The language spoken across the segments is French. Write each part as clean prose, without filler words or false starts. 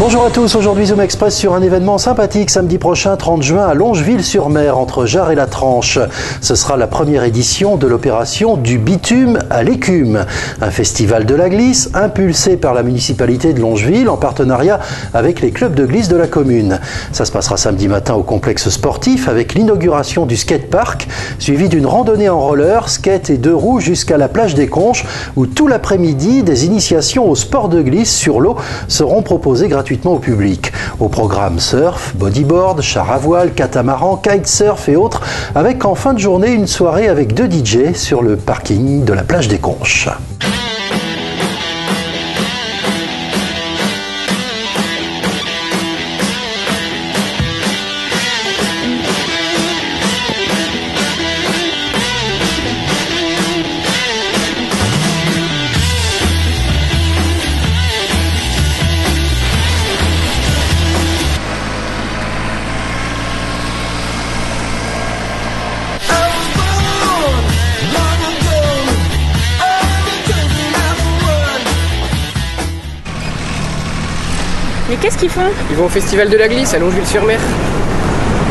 Bonjour à tous, aujourd'hui Zoom Express sur un événement sympathique samedi prochain 30 juin à Longeville-sur-Mer entre Jard et la Tranche. Ce sera la première édition de l'opération du bitume à l'écume, un festival de la glisse impulsé par la municipalité de Longeville en partenariat avec les clubs de glisse de la commune. Ça se passera samedi matin au complexe sportif avec l'inauguration du skatepark suivi d'une randonnée en roller, skate et deux roues jusqu'à la plage des Conches où tout l'après-midi des initiations au sport de glisse sur l'eau seront proposées gratuitement au public. Au programme surf, bodyboard, char à voile, catamaran, kitesurf et autres, avec en fin de journée une soirée avec deux DJ sur le parking de la plage des Conches. Mais qu'est-ce qu'ils font? Ils vont au festival de la glisse à Longeville-sur-Mer.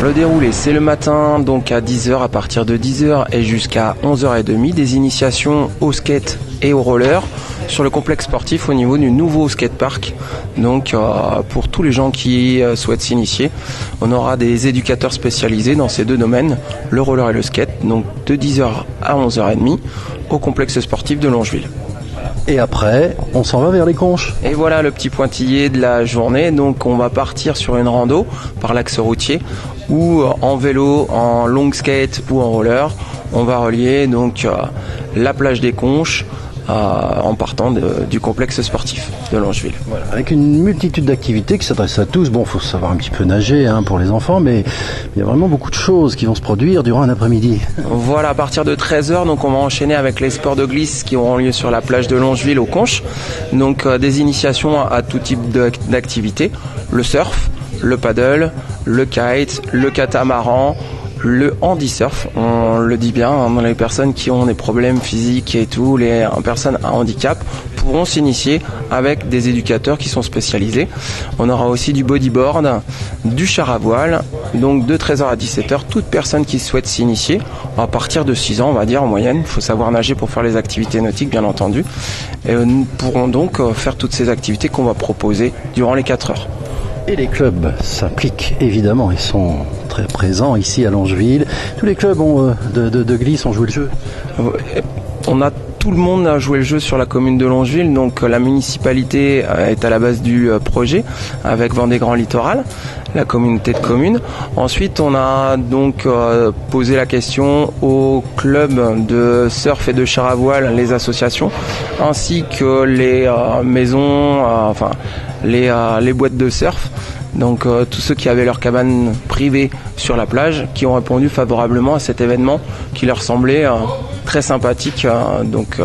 Le déroulé, c'est le matin, donc à 10h, à partir de 10h et jusqu'à 11h30, des initiations au skate et au roller sur le complexe sportif au niveau du nouveau skatepark. Donc pour tous les gens qui souhaitent s'initier, on aura des éducateurs spécialisés dans ces deux domaines, le roller et le skate, donc de 10h à 11h30 au complexe sportif de Longeville. Et après, on s'en va vers les Conches. Et voilà le petit pointillé de la journée. Donc on va partir sur une rando par l'axe routier ou en vélo, en long skate ou en roller. On va relier donc la plage des Conches en partant du complexe sportif de Longeville. Voilà, avec une multitude d'activités qui s'adressent à tous. Bon, il faut savoir un petit peu nager pour les enfants, mais il y a vraiment beaucoup de choses qui vont se produire durant un après-midi. Voilà, à partir de 13h, donc on va enchaîner avec les sports de glisse qui auront lieu sur la plage de Longeville aux Conches. Donc des initiations à tout type d'activités, le surf, le paddle, le kite, le catamaran, le handisurf, on le dit bien, dans les personnes qui ont des problèmes physiques et tout, les personnes à handicap pourront s'initier avec des éducateurs qui sont spécialisés. On aura aussi du bodyboard, du char à voile, donc de 13h à 17h, toute personne qui souhaite s'initier, à partir de 6 ans on va dire en moyenne, il faut savoir nager pour faire les activités nautiques bien entendu, et nous pourrons donc faire toutes ces activités qu'on va proposer durant les 4 heures. Et les clubs s'impliquent évidemment, ils sont très présents ici à Longeville. Tous les clubs de glisse ont joué le jeu. Tout le monde a joué le jeu sur la commune de Longeville, donc la municipalité est à la base du projet avec Vendée Grand Littoral, la communauté de communes. Ensuite, on a donc posé la question aux clubs de surf et de char à voile, les associations, ainsi que les maisons, les boîtes de surf. Donc tous ceux qui avaient leur cabane privée sur la plage, qui ont répondu favorablement à cet événement qui leur semblait très sympathique. Donc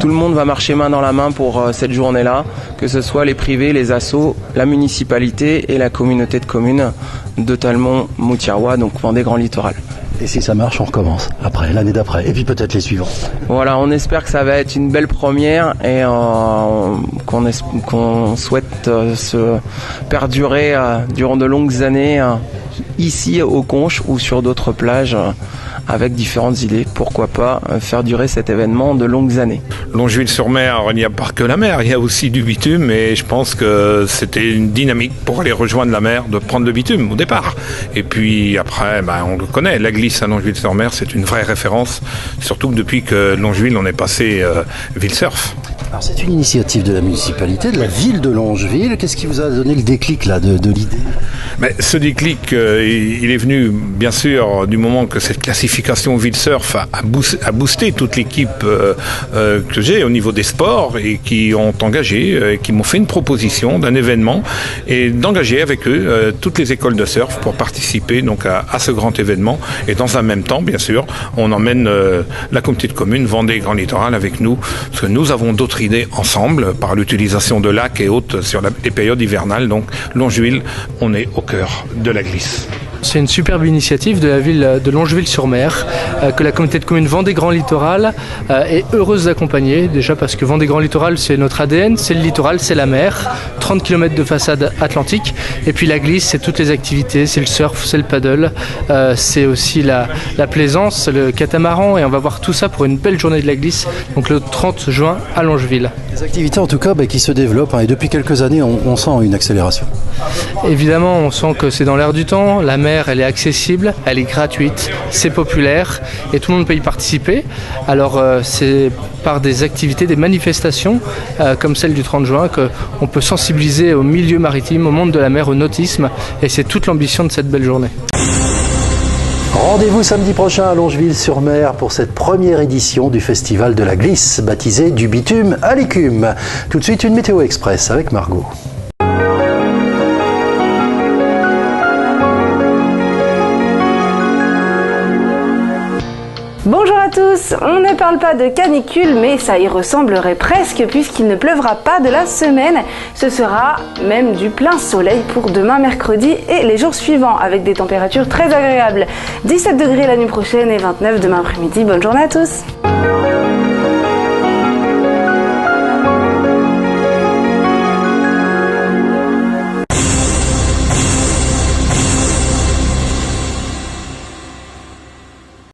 tout le monde va marcher main dans la main pour cette journée-là, que ce soit les privés, les assos, la municipalité et la communauté de communes de Talmont-Moutiarois, donc Vendée Grand Littoral. Et si ça marche, on recommence après, l'année d'après, et puis peut-être les suivants. Voilà, on espère que ça va être une belle première et qu'on souhaite se perdurer durant de longues années ici aux Conches ou sur d'autres plages avec différentes idées. Pourquoi pas faire durer cet événement de longues années. Longeville-sur-Mer, il n'y a pas que la mer, il y a aussi du bitume et je pense que c'était une dynamique pour aller rejoindre la mer de prendre le bitume au départ. Et puis après, on le connaît, la glisse à Longeville-sur-Mer, c'est une vraie référence, surtout que depuis que Longeville, on est passé ville surf. Alors c'est une initiative de la municipalité, de la ville de Longeville. Qu'est-ce qui vous a donné le déclic là, de l'idée? Ce déclic, il est venu bien sûr du moment que cette classification ville surf a boosté toute l'équipe que j'ai au niveau des sports et qui ont engagé, qui m'ont fait une proposition d'un événement et d'engager avec eux toutes les écoles de surf pour participer donc à ce grand événement. Et dans un même temps, bien sûr, on emmène la communauté de communes Vendée Grand Littoral avec nous, parce que nous avons d'autres idées ensemble par l'utilisation de lacs et autres sur les périodes hivernales. Donc Longeville, on est au cœur de la glisse. C'est une superbe initiative de la ville de Longeville-sur-Mer que la communauté de communes Vendée Grand Littoral est heureuse d'accompagner. Déjà parce que Vendée Grand Littoral, c'est notre ADN, c'est le littoral, c'est la mer, 30 km de façade atlantique. Et puis la glisse, c'est toutes les activités, c'est le surf, c'est le paddle, c'est aussi la plaisance, le catamaran. Et on va voir tout ça pour une belle journée de la glisse, donc le 30 juin à Longeville. Des activités en tout cas qui se développent et depuis quelques années on sent une accélération. Évidemment, on sent que c'est dans l'air du temps. La mer, elle est accessible, elle est gratuite, c'est populaire et tout le monde peut y participer. Alors c'est par des activités, des manifestations comme celle du 30 juin qu'on peut sensibiliser au milieu maritime, au monde de la mer, au nautisme, et c'est toute l'ambition de cette belle journée. Rendez-vous samedi prochain à Longeville-sur-Mer pour cette première édition du Festival de la Glisse, baptisé du bitume à l'écume. Tout de suite, une météo express avec Margot. Bonjour à tous, on ne parle pas de canicule mais ça y ressemblerait presque puisqu'il ne pleuvra pas de la semaine. Ce sera même du plein soleil pour demain mercredi et les jours suivants avec des températures très agréables. 17 degrés la nuit prochaine et 29 demain après-midi. Bonne journée à tous.